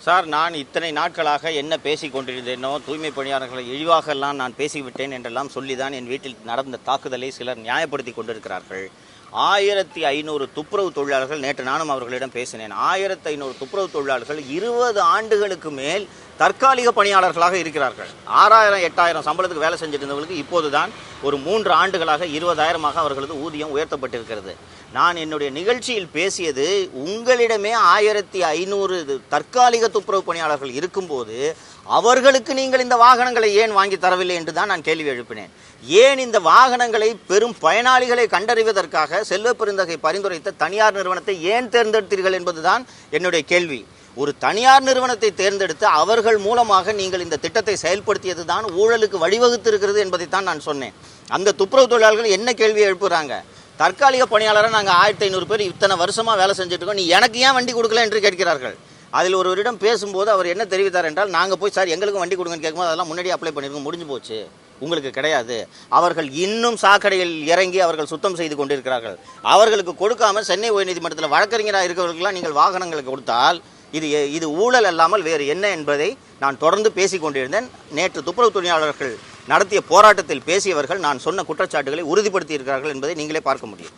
Sir, நான் இத்தனை நாட்களாக என்ன பேசிக் கொண்டிருந்தேனோ, தூய்மை பணியாளர்களை இழிவாகலாம் நான் பேசிவிட்டேன் என்றெல்லாம் சொல்லிதான் என் வீட்டில் நடந்த தாக்குதலை சிலர் நியாயப்படுத்தி கொண்டிருக்கிறார்கள். 1500 துப்புரவு தொழிலாளர்கள், நேற்று நானும் அவர்களிடம் பேசினேன், 1500 துப்புரவு தொழிலாளர்கள் 20 ஆண்டுகளுக்கு மேல் தற்காலிக பணியாளர்களாக இருக்கிறார்கள். 6000 8000 சம்பளத்துக்கு வேலை செஞ்சுட்டு இருந்தவர்களுக்கு இப்போதுதான் ஒரு 3 ஆண்டுகளாக 20,000 அவர்களது ஊதியம் உயர்த்தப்பட்டிருக்கிறது. நான் என்னுடைய நிகழ்ச்சியில் பேசியது, உங்களிடமே 1500 தற்காலிக துப்புரவு பணியாளர்கள் இருக்கும்போது அவர்களுக்கு நீங்கள் இந்த வாகனங்களை ஏன் வாங்கி தரவில்லை என்று தான் நான் கேள்வி எழுப்பினேன். ஏன் இந்த வாகனங்களை பெரும் பயனாளிகளை கண்டறிவதற்காக செல்வ பெருந்தகை பரிந்துரைத்த தனியார் நிறுவனத்தை ஏன் தேர்ந்தெடுத்தீர்கள் என்பதுதான் என்னுடைய கேள்வி. ஒரு தனியார் நிறுவனத்தை தேர்ந்தெடுத்து அவர்கள் மூலமாக நீங்கள் இந்த திட்டத்தை செயல்படுத்தியது தான் ஊழலுக்கு வழிவகுத்திருக்கிறது என்பதைத்தான் நான் சொன்னேன். அந்த துப்புரவு தொழிலாளர்கள் என்ன கேள்வி எழுப்புறாங்க? தற்காலிக பணியாளரை நாங்கள் 1500 பேர் இத்தனை வருஷமாக வேலை செஞ்சுட்டு இருக்கோம், நீ எனக்கு ஏன் வண்டி கொடுக்கல என்று கேட்கிறார்கள். அதில் ஒருவரிடம் பேசும்போது அவர் என்ன தெரிவித்தார் என்றால், நாங்கள் போய் சார் எங்களுக்கும் வண்டி கொடுங்கன்னு கேட்கும்போது அதெல்லாம் முன்னாடி அப்ளை பண்ணியிருக்கோம், முடிஞ்சு போச்சு, உங்களுக்கு கிடையாது. அவர்கள் இன்னும் சாக்கடையில் இறங்கி அவர்கள் சுத்தம் செய்து கொண்டிருக்கிறார்கள். அவர்களுக்கு கொடுக்காம சென்னை உயர்நீதிமன்றத்தில் வழக்கறிஞராக இருக்கிறவர்களுக்கெல்லாம் நீங்கள் வாகனங்களுக்கு கொடுத்தால் இது ஊழல் அல்லாமல் வேறு என்ன என்பதை நான் தொடர்ந்து பேசிக் கொண்டிருந்தேன். நேற்று துப்புரவு தொழிலாளர்கள் நடத்திய போராட்டத்தில் பேசியவர்கள் நான் சொன்ன குற்றச்சாட்டுகளை உறுதிப்படுத்தி இருக்கிறார்கள் என்பதை நீங்களே பார்க்க முடியும்.